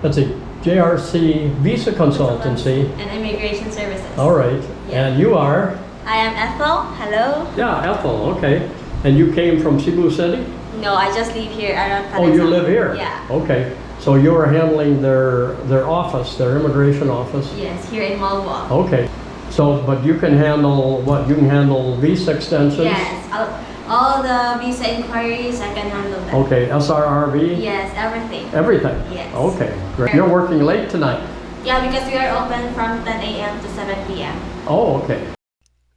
Let's see, JRC Visa Consultancy. And Immigration Services. All right. Yeah. And you are? I am Ethel. Hello. Yeah, Ethel. Okay. And you came from Cebu City? No, I just live here around Oh, you live here? Yeah. Okay. So you are handling their office, their immigration office? Yes, here in Malwa. Okay. So, but you can handle what? You can handle visa extensions? Yes. All the visa inquiries, I can handle that. Okay. SRRV? Yes, everything. Everything? Yes. Okay. Great. You're working late tonight? Yeah, because we are open from 10 a.m. to 7 p.m. Oh, okay.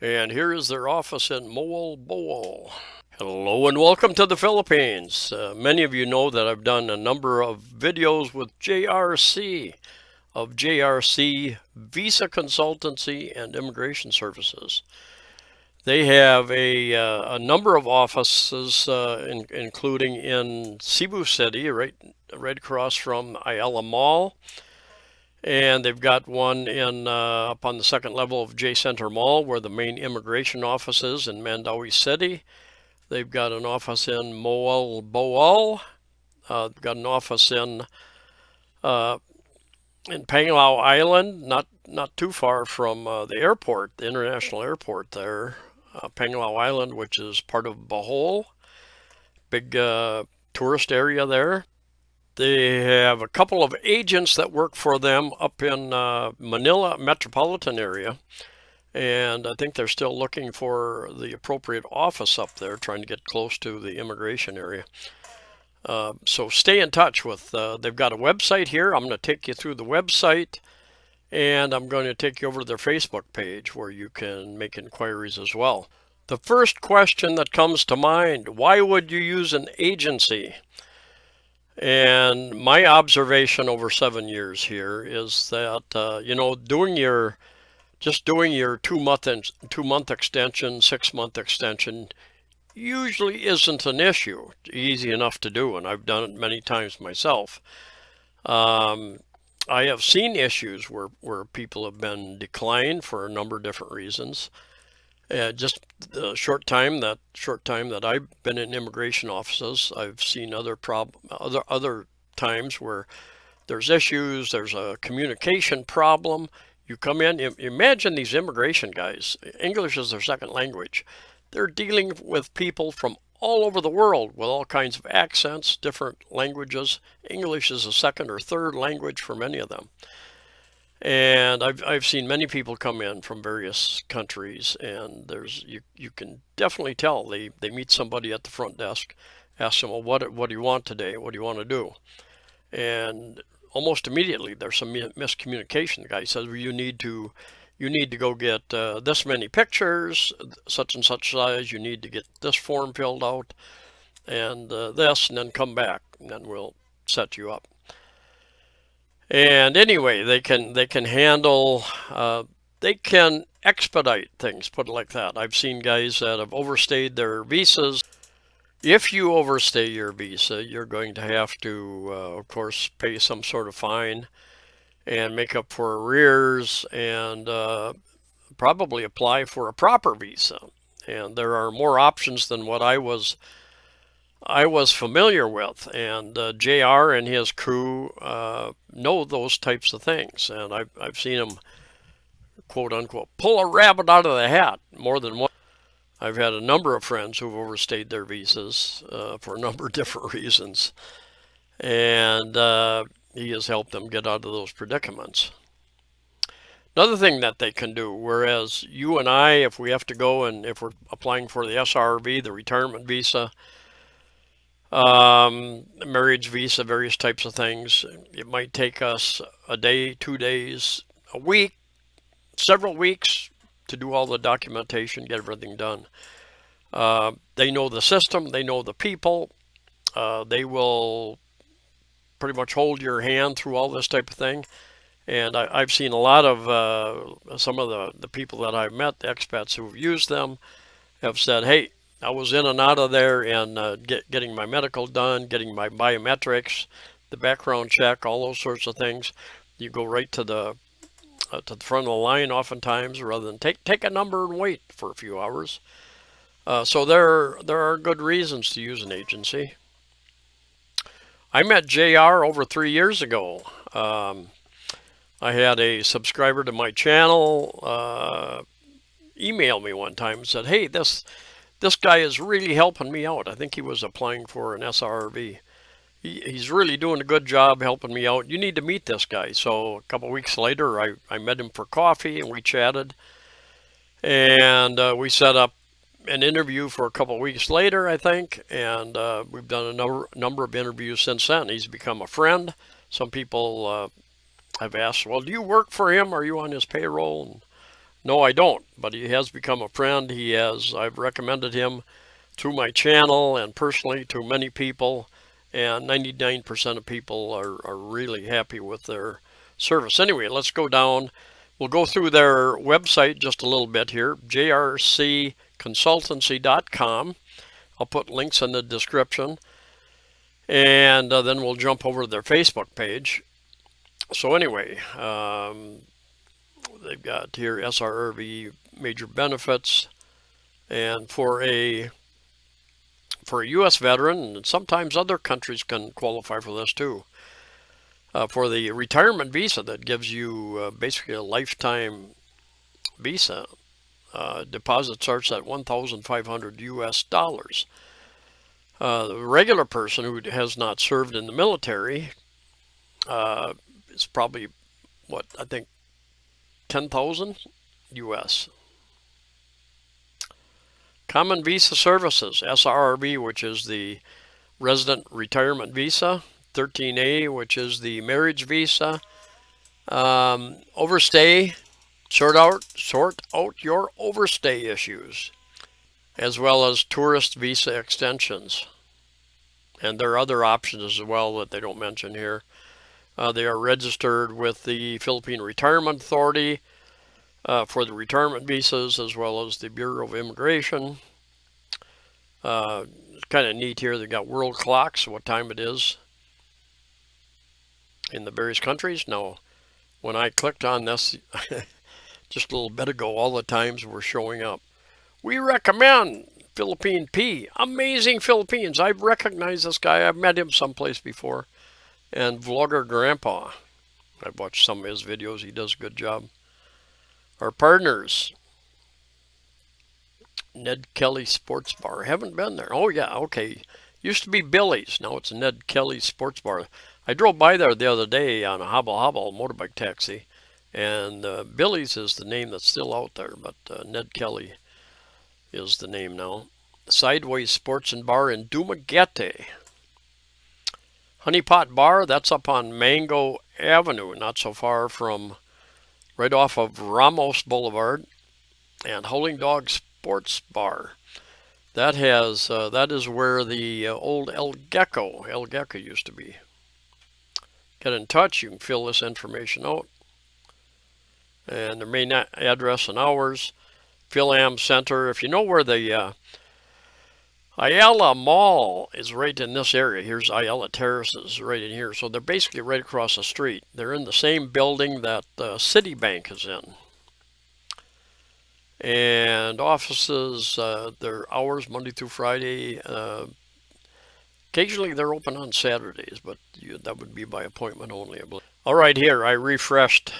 And here is their office in Moal Boal. Hello and welcome to the Philippines. Many of you know that I've done a number of videos with JRC of JRC Visa Consultancy and Immigration Services. They have a number of offices, including in Cebu City, right across from Ayala Mall. And they've got one in up on the second level of J Center Mall, where the main immigration office is in Mandaue City. They've got an office in Moal Boal. They've got an office in Panglao Island, not too far from the airport, the international airport there. Panglao Island, which is part of Bohol, big tourist area there. They have a couple of agents that work for them up in Manila metropolitan area, and I think they're still looking for the appropriate office up there, trying to get close to the immigration area. So stay in touch with, they've got a website here. I'm going to take you through the website, and I'm going to take you over to their Facebook page where you can make inquiries as well. The first question that comes to mind, why would you use an agency? And my observation over 7 years here is that, you know, doing your 2-month extension, 6-month extension usually isn't an issue. It's easy enough to do, and I've done it many times myself. I have seen issues where people have been declined for a number of different reasons. Just the short time that I've been in immigration offices, I've seen other times where there's issues, there's a communication problem. You come in, imagine these immigration guys, English is their second language. They're dealing with people from all over the world with all kinds of accents, different languages. English is a second or third language for many of them. And I've seen many people come in from various countries, and you can definitely tell they meet somebody at the front desk, ask them, well, what do you want today? What do you want to do? And almost immediately there's some miscommunication. The guy says, well, you need to go get this many pictures, such and such size. You need to get this form filled out, and this, and then come back, and then we'll set you up. And anyway, they can handle, they can expedite things, put it like that. I've seen guys that have overstayed their visas. If you overstay your visa, you're going to have to, of course, pay some sort of fine and make up for arrears, and probably apply for a proper visa. And there are more options than what I was familiar with, and JR and his crew know those types of things, and I've seen them, quote unquote, pull a rabbit out of the hat more than once. I've had a number of friends who've overstayed their visas for a number of different reasons, and he has helped them get out of those predicaments. Another thing that they can do, whereas you and I, if we have to go and if we're applying for the SRRV, the retirement visa, marriage visa, various types of things, it might take us a day, 2 days, a week, several weeks to do all the documentation, get everything done. They know the system, they know the people, they will pretty much hold your hand through all this type of thing. And I've seen a lot of some of the people that I've met, the expats who've used them, have said, hey, I was in and out of there, and getting my medical done, getting my biometrics, the background check, all those sorts of things. You go right to the front of the line oftentimes, rather than take a number and wait for a few hours. So there are good reasons to use an agency. I met JR over 3 years ago. I had a subscriber to my channel email me one time and said, "Hey, this guy is really helping me out." I think he was applying for an SRRV. He's really doing a good job helping me out. You need to meet this guy. So a couple weeks later, I met him for coffee and we chatted. And we set up an interview for a couple weeks later, I think. And we've done a number of interviews since then. He's become a friend. Some people have asked, well, do you work for him? Are you on his payroll? And no, I don't. But he has become a friend. I've recommended him through my channel and personally to many people. And 99% of people are really happy with their service. Anyway, let's go down. We'll go through their website just a little bit here, jrcconsultancy.com. I'll put links in the description. And then we'll jump over to their Facebook page. So anyway, they've got here SRRV major benefits. And for a U.S. veteran, and sometimes other countries can qualify for this too, for the retirement visa that gives you basically a lifetime visa, deposit starts at $1,500 US. The regular person who has not served in the military is probably, what, I think 10,000 US. Common Visa Services, SRRV, which is the Resident Retirement Visa, 13A, which is the Marriage Visa, Overstay, sort out your overstay issues, as well as Tourist Visa Extensions. And there are other options as well that they don't mention here. They are registered with the Philippine Retirement Authority for the retirement visas, as well as the Bureau of Immigration. It's kind of neat here. They've got world clocks, what time it is in the various countries. Now, when I clicked on this just a little bit ago, all the times were showing up. We recommend Philippine P. Amazing Philippines. I've recognized this guy. I've met him someplace before. And Vlogger Grandpa. I've watched some of his videos. He does a good job. Our partners, Ned Kelly Sports Bar. Haven't been there. Oh, yeah, okay. Used to be Billy's. Now it's Ned Kelly Sports Bar. I drove by there the other day on a hobble motorbike taxi. And Billy's is the name that's still out there, but Ned Kelly is the name now. Sideways Sports and Bar in Dumaguete. Honey Pot Bar, that's up on Mango Avenue, not so far from, right off of Ramos Boulevard. And Howling Dog Sports Bar. That is where the old El Gecko used to be. Get in touch. You can fill this information out. And their main address and hours. Phil-Am Center. If you know where the Ayala Mall is, right in this area. Here's Ayala Terraces right in here. So they're basically right across the street. They're in the same building that Citibank is in. And offices, their hours Monday through Friday. Occasionally they're open on Saturdays, but that would be by appointment only, I believe. All right, here I refreshed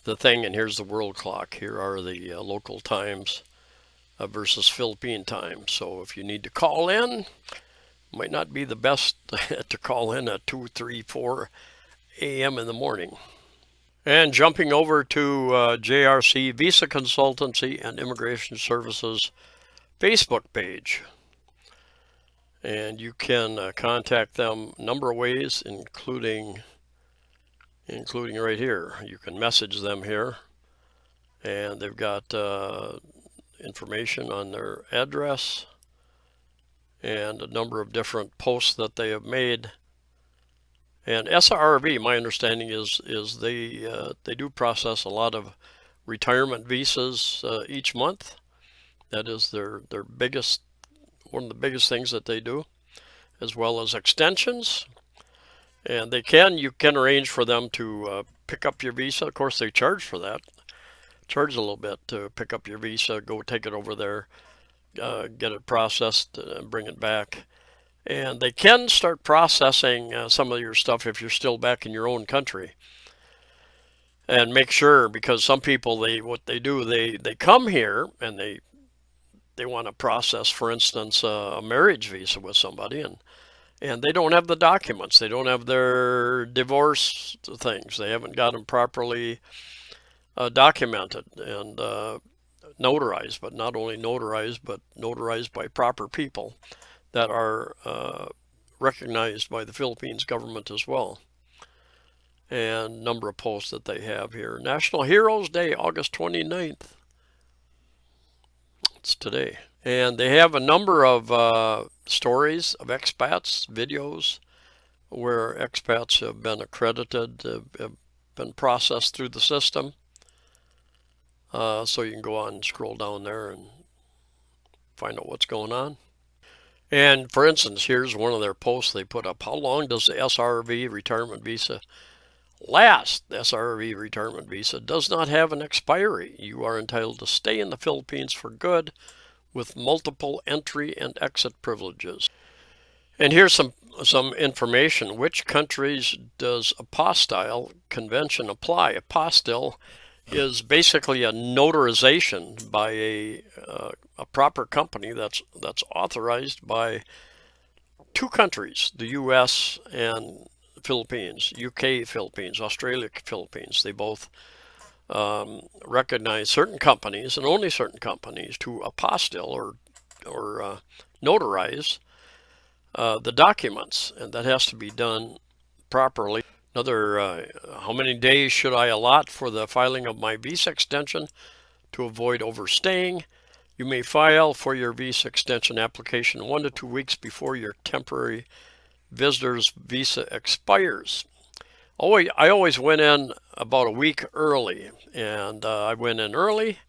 the thing, and here's the world clock. Here are the local times versus Philippine time. So if you need to call in, might not be the best to call in at 2, 3, 4 a.m. in the morning. And jumping over to JRC Visa Consultancy and Immigration Services Facebook page. And you can contact them a number of ways, including right here. You can message them here. And they've got information on their address and a number of different posts that they have made. And SRRV, my understanding is they do process a lot of retirement visas each month. That is their biggest, one of the biggest things that they do, as well as extensions. And you can arrange for them to pick up your visa. Of course, they charge for that. Charge a little bit to pick up your visa, go take it over there, get it processed, and bring it back. And they can start processing some of your stuff if you're still back in your own country. And make sure, because some people, what they do, they come here and they want to process, for instance, a marriage visa with somebody, and they don't have the documents. They don't have their divorce things. They haven't got them properly documented and notarized, but not only notarized, but notarized by proper people that are recognized by the Philippines government as well. And number of posts that they have here. National Heroes Day, August 29th. It's today. And they have a number of stories of expats, videos, where expats have been accredited, have been processed through the system. So you can go on and scroll down there and find out what's going on. And for instance, here's one of their posts they put up. How long does the SRRV retirement visa last? The SRRV retirement visa does not have an expiry. You are entitled to stay in the Philippines for good with multiple entry and exit privileges. And here's some information. Which countries does apostille convention apply? Apostille is basically a notarization by a proper company that's authorized by two countries, the U.S. and Philippines, UK Philippines, Australia Philippines. They both recognize certain companies, and only certain companies, to apostille or notarize the documents, and that has to be done properly. Another, how many days should I allot for the filing of my visa extension to avoid overstaying? You may file for your visa extension application 1 to 2 weeks before your temporary visitor's visa expires. I always went in about a week early, and I went in early,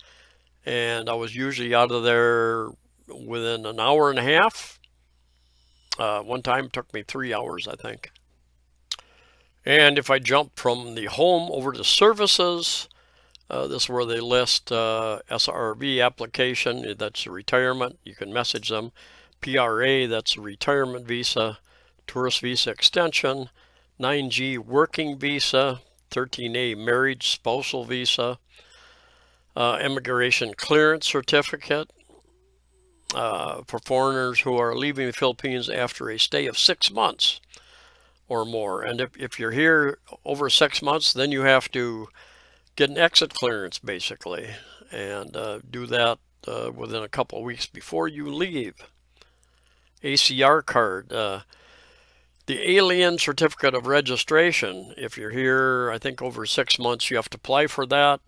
and I was usually out of there within an hour and a half. One time it took me 3 hours, I think. And if I jump from the home over to services, this is where they list SRRV application, that's a retirement. You can message them. PRA, that's a retirement visa. Tourist visa extension. 9G working visa. 13A marriage spousal visa. Immigration clearance certificate for foreigners who are leaving the Philippines after a stay of 6 months or more. And if you're here over 6 months, then you have to get an exit clearance, basically, and do that within a couple of weeks before you leave. ACR card, the alien certificate of registration. If you're here, I think over 6 months, you have to apply for that,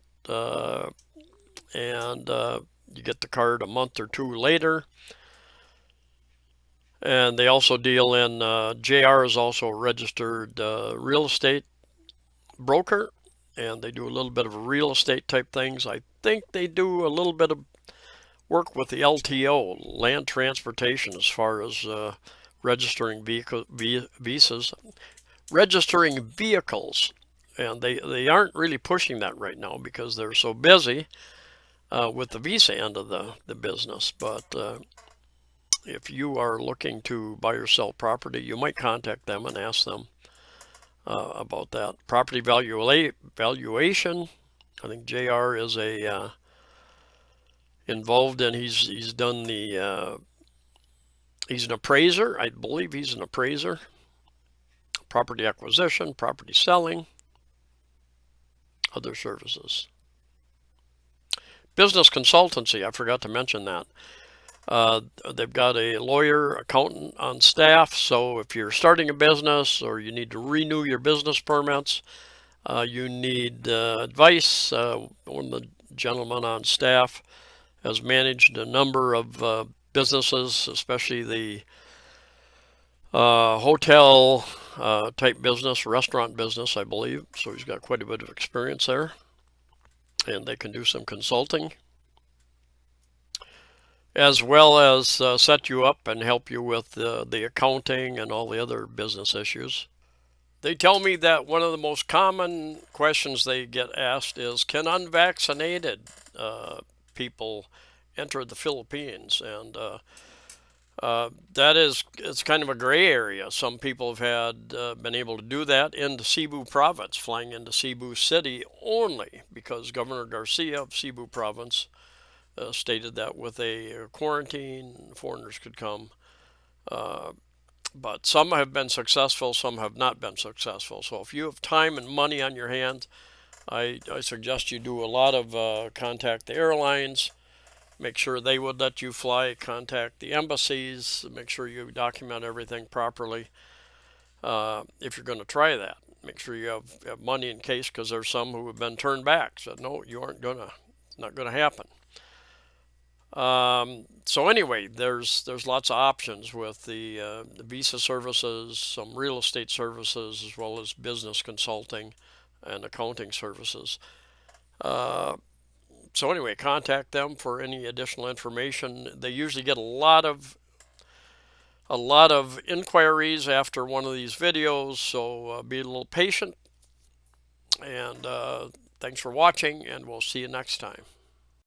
and you get the card a month or two later. And they also deal in, JR is also a registered real estate broker, and they do a little bit of real estate type things. I think they do a little bit of work with the LTO, land transportation, as far as registering visas, registering vehicles. And they aren't really pushing that right now because they're so busy with the visa end of the business. But if you are looking to buy or sell property, you might contact them and ask them about that. Property valuation. I think JR is involved in. He's done the. He's an appraiser. I believe he's an appraiser. Property acquisition, property selling, other services. Business consultancy. I forgot to mention that. They've got a lawyer, accountant on staff, so if you're starting a business or you need to renew your business permits, you need advice. One of the gentlemen on staff has managed a number of businesses, especially the hotel type business, restaurant business, I believe, so he's got quite a bit of experience there, and they can do some consulting, as well as set you up and help you with the accounting and all the other business issues. They tell me that one of the most common questions they get asked is, can unvaccinated people enter the Philippines? And It's kind of a gray area. Some people have been able to do that into Cebu province, flying into Cebu city only, because Governor Garcia of Cebu province stated that with a quarantine, foreigners could come. Uh, but some have been successful, some have not been successful. So if you have time and money on your hands, I suggest you do a lot of contact the airlines, make sure they would let you fly, contact the embassies, make sure you document everything properly. If you're going to try that, make sure you have money in case, because there's some who have been turned back, said no, you aren't gonna, it's not going to happen. So anyway, there's lots of options with the visa services, some real estate services, as well as business consulting and accounting services. Uh, so anyway, contact them for any additional information. They usually get a lot of inquiries after one of these videos, so be a little patient. And thanks for watching, and we'll see you next time.